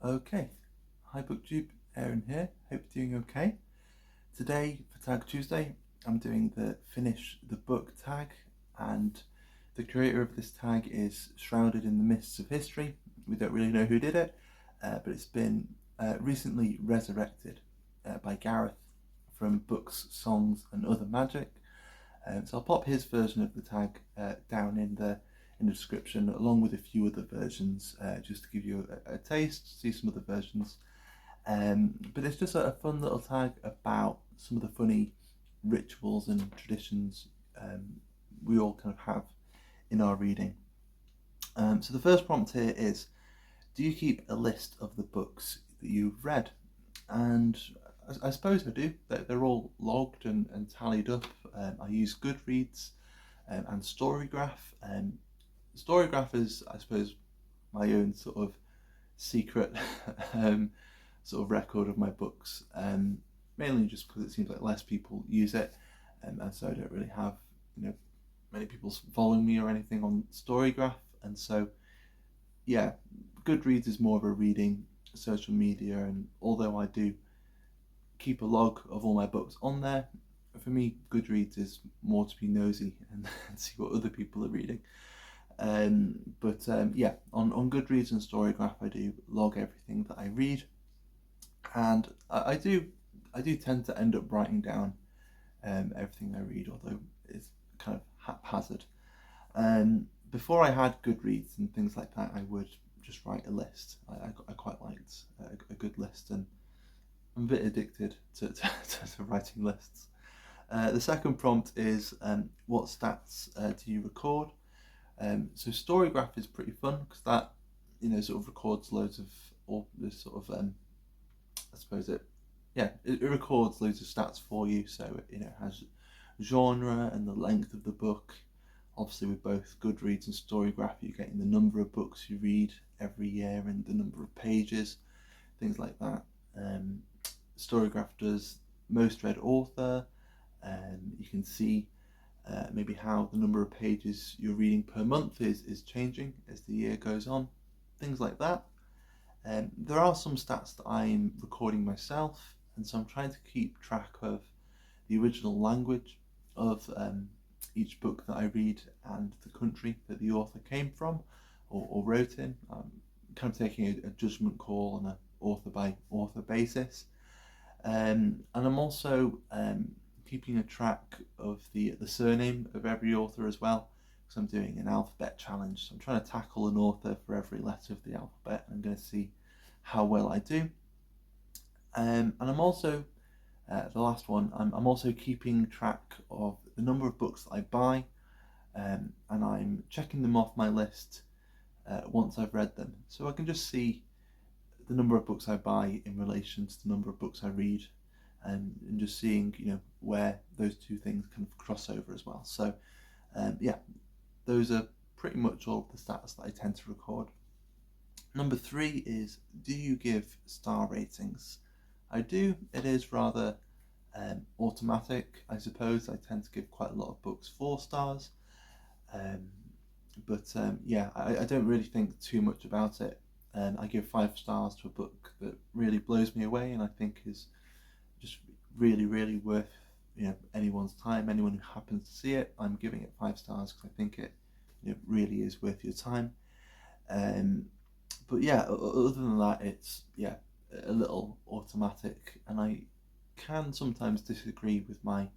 Okay, hi booktube, Aaron here, hope you're doing okay. Today for Tag Tuesday I'm doing the finish the book tag, and the creator of this tag is shrouded in the mists of history. We don't really know who did it, but it's been recently resurrected by Gareth from Books, Songs and Other Magic. So I'll pop his version of the tag down in the description, along with a few other versions, just to give you a taste, see some other versions. But it's just a fun little tag about some of the funny rituals and traditions we all kind of have in our reading. So the first prompt here is, do you keep a list of the books that you've read? And I suppose I do. They're all logged and tallied up. I use Goodreads and Storygraph. Storygraph is, I suppose, my own sort of secret sort of record of my books, mainly just because it seems like less people use it, and so I don't really have many people following me or anything on Storygraph, and so yeah, Goodreads is more of a reading social media, and although I do keep a log of all my books on there, for me Goodreads is more to be nosy and see what other people are reading. Yeah, on Goodreads and Storygraph I do log everything that I read, and I do tend to end up writing down everything I read, although it's kind of haphazard. Before I had Goodreads and things like that, I would just write a list. I quite liked a good list, and I'm a bit addicted to writing lists. The second prompt is, what stats do you record? So Storygraph is pretty fun because that sort of records loads of all this sort of I suppose it records loads of stats for you. So it has genre and the length of the book. Obviously with both Goodreads and Storygraph you're getting the number of books you read every year and the number of pages, things like that. Storygraph does most read author, and you can see maybe how the number of pages you're reading per month is changing as the year goes on, things like that. There are some stats that I'm recording myself, and so I'm trying to keep track of the original language of each book that I read and the country that the author came from or wrote in. I'm kind of taking a judgment call on an author by author basis. And I'm also keeping a track of the surname of every author as well, because I'm doing an alphabet challenge. So I'm trying to tackle an author for every letter of the alphabet. I'm going to see how well I do. And I'm also, the last one, I'm also keeping track of the number of books that I buy, and I'm checking them off my list once I've read them. So I can just see the number of books I buy in relation to the number of books I read, and just seeing where those two things kind of cross over as well. So yeah, those are pretty much all the stats that I tend to record. Number 3 is, do you give star ratings? I do. It is rather automatic, I suppose. I tend to give quite a lot of books 4 stars, yeah, I don't really think too much about it. I give 5 stars to a book that really blows me away and I think is just really, really worth anyone's time. Anyone who happens to see it, I'm giving it 5 stars because I think it really is worth your time. But yeah, other than that, it's a little automatic, and I can sometimes disagree with my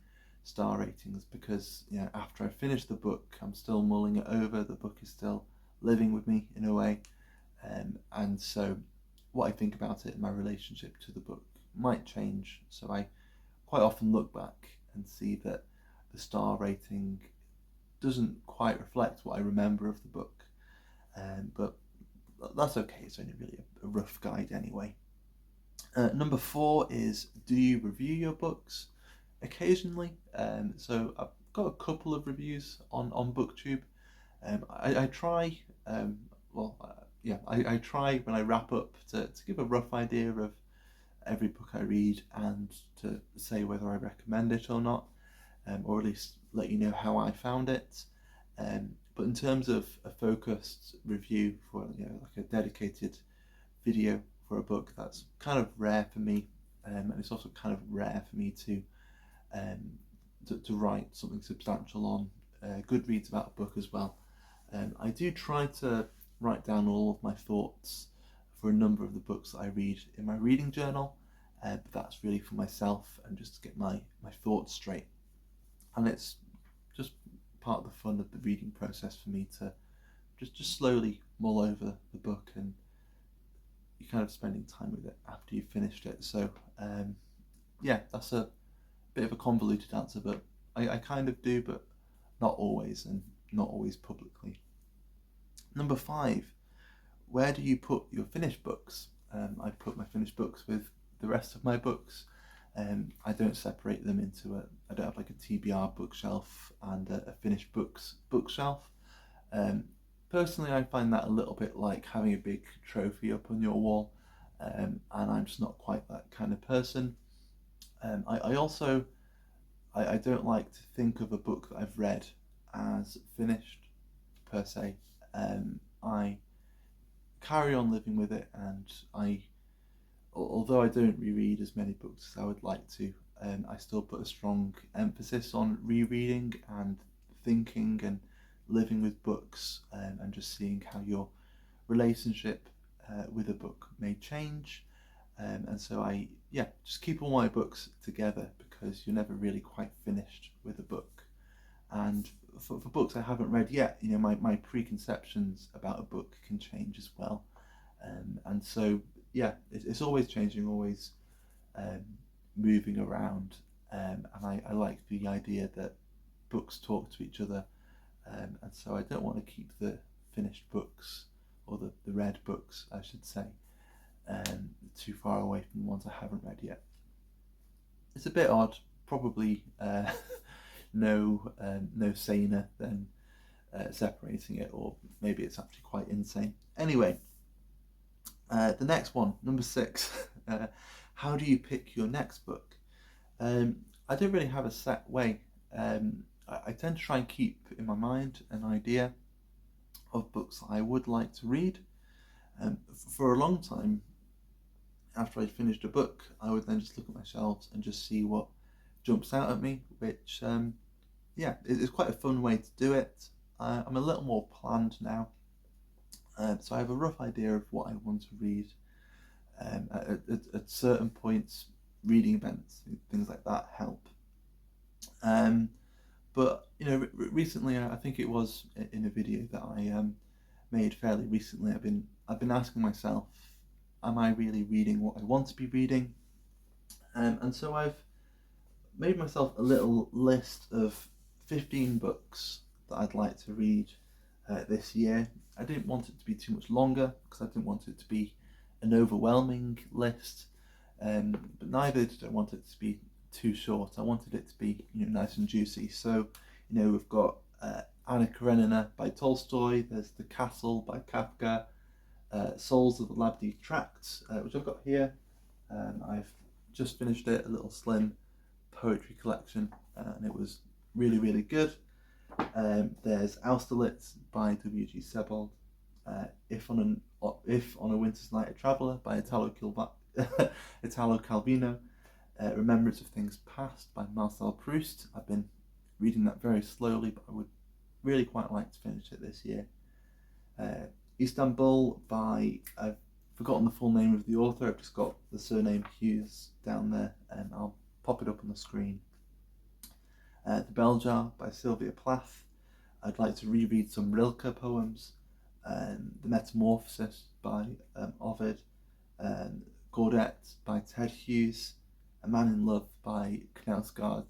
star ratings because after I finish the book I'm still mulling it over. The book is still living with me in a way. And so what I think about it and my relationship to the book might change. So I quite often look back and see that the star rating doesn't quite reflect what I remember of the book. But that's okay, it's only really a rough guide anyway. Number 4 is, do you review your books? Occasionally. So I've got a couple of reviews on booktube. I try I try when I wrap up to give a rough idea of every book I read and to say whether I recommend it or not, or at least let you know how I found it. But in terms of a focused review for like a dedicated video for a book. That's kind of rare for me, and it's also kind of rare for me to write something substantial on Goodreads about a book as well. I do try to write down all of my thoughts for a number of the books that I read in my reading journal, but that's really for myself and just to get my thoughts straight. And it's just part of the fun of the reading process for me to just slowly mull over the book, and you're kind of spending time with it after you've finished it. So yeah, that's a bit of a convoluted answer, but I kind of do, but not always, and not always publicly. Number 5, where do you put your finished books? I put my finished books with the rest of my books. I don't separate them into I don't have like a TBR bookshelf and a finished books bookshelf. Personally, I find that a little bit like having a big trophy up on your wall, and I'm just not quite that kind of person. I don't like to think of a book that I've read as finished per se. I carry on living with it, and although I don't reread as many books as I would like to, I still put a strong emphasis on rereading and thinking and living with books, and just seeing how your relationship with a book may change. And so I just keep all my books together, because you're never really quite finished with a book. And for books I haven't read yet, my preconceptions about a book can change as well. And so it's always changing, always moving around, and I like the idea that books talk to each other, and so I don't want to keep the finished books, or the read books I should say, too far away from the ones I haven't read yet. It's a bit odd, probably no saner than separating it, or maybe it's actually quite insane. Anyway, the next one, number 6, how do you pick your next book? I don't really have a set way. I tend to try and keep in my mind an idea of books that I would like to read. For a long time, after I'd finished a book, I would then just look at my shelves and just see what jumps out at me, which it's quite a fun way to do it. I'm a little more planned now, so I have a rough idea of what I want to read. At certain points, reading events, things like that help. But recently, I think it was in a video that I made fairly recently, I've been asking myself, am I really reading what I want to be reading? And so I've made myself a little list of 15 books that I'd like to read this year. I didn't want it to be too much longer, because I didn't want it to be an overwhelming list, but neither did I want it to be too short. I wanted it to be nice and juicy. So we've got Anna Karenina by Tolstoy, there's The Castle by Kafka, Souls of the Labdi Tract, which I've got here. I've just finished it, a little slim poetry collection, and it was really, really good. There's Austerlitz by W.G. Sebald, If on a Winter's Night a Traveller by Italo Calvino, Remembrance of Things Past by Marcel Proust. I've been reading that very slowly, but I would really quite like to finish it this year. Istanbul by, I've forgotten the full name of the author, I've just got the surname Hughes down there, and I'll pop it up on the screen. The Bell Jar by Sylvia Plath. I'd like to reread some Rilke poems. The Metamorphosis by Ovid. Gaudet by Ted Hughes. A Man in Love by Knausgaard.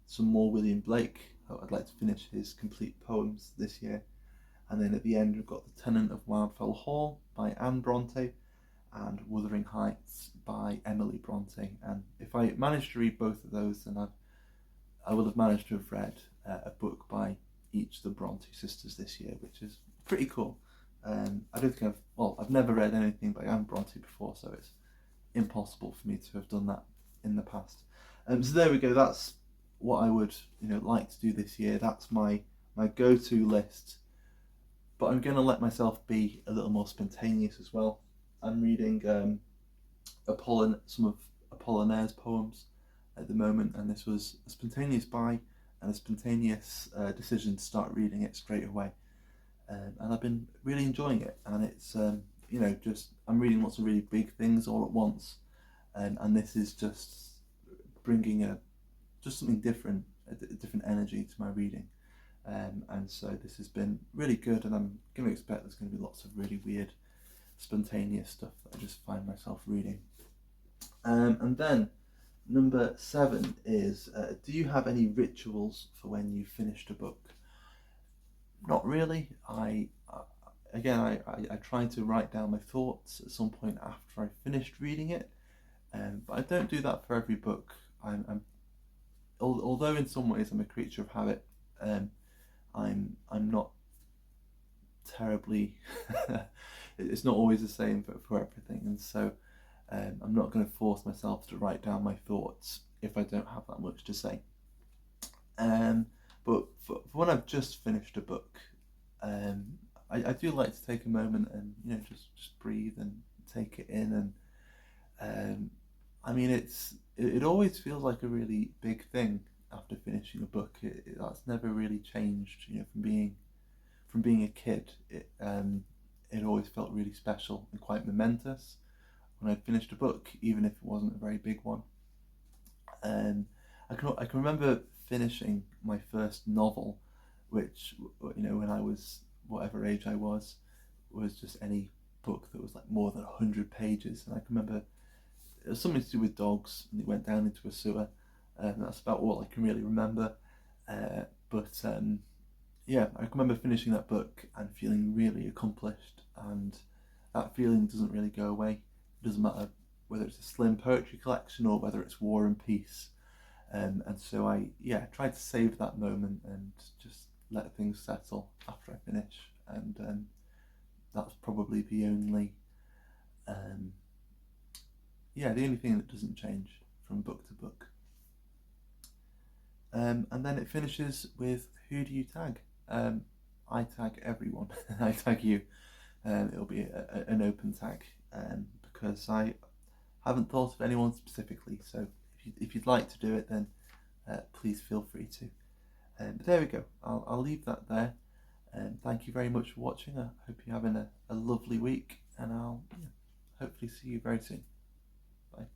Some more William Blake. I'd like to finish his complete poems this year. And then at the end we've got The Tenant of Wildfell Hall by Anne Bronte, and Wuthering Heights by Emily Bronte. And if I manage to read both of those, then I will have managed to have read a book by each of the Bronte sisters this year, which is pretty cool. I don't think I've never read anything by Anne Bronte before, so it's impossible for me to have done that in the past. So there we go. That's what I would like to do this year. That's my go-to list. But I'm going to let myself be a little more spontaneous as well. I'm reading some of Apollinaire's poems at the moment, and this was a spontaneous buy and a spontaneous decision to start reading it straight away. And I've been really enjoying it, and it's just I'm reading lots of really big things all at once, and this is just bringing just something different, a different energy to my reading. And so this has been really good, and I'm going to expect there's going to be lots of really weird, spontaneous stuff that I just find myself reading. And then number 7 is, do you have any rituals for when you finished a book? Not really. I try to write down my thoughts at some point after I finished reading it, but I don't do that for every book. Although in some ways I'm a creature of habit, I'm not terribly. It's not always the same for everything, and so I'm not going to force myself to write down my thoughts if I don't have that much to say. But for when I've just finished a book, I do like to take a moment and just breathe and take it in, and I mean it always feels like a really big thing after finishing a book. That's never really changed, from being a kid. It always felt really special and quite momentous when I'd finished a book, even if it wasn't a very big one. I can remember finishing my first novel, which when I was whatever age I was just any book that was like more than 100 pages, and I can remember it was something to do with dogs, and it went down into a sewer, and that's about all I can really remember. Yeah, I can remember finishing that book and feeling really accomplished, and that feeling doesn't really go away. It doesn't matter whether it's a slim poetry collection or whether it's War and Peace. And so I tried to save that moment and just let things settle after I finish. And that's probably the only thing that doesn't change from book to book. And then it finishes with, who do you tag? I tag everyone. I tag you. It'll be an open tag, because I haven't thought of anyone specifically. So if you'd like to do it, then please feel free to. But there we go. I'll leave that there. Thank you very much for watching. I hope you're having a lovely week, and I'll hopefully see you very soon. Bye.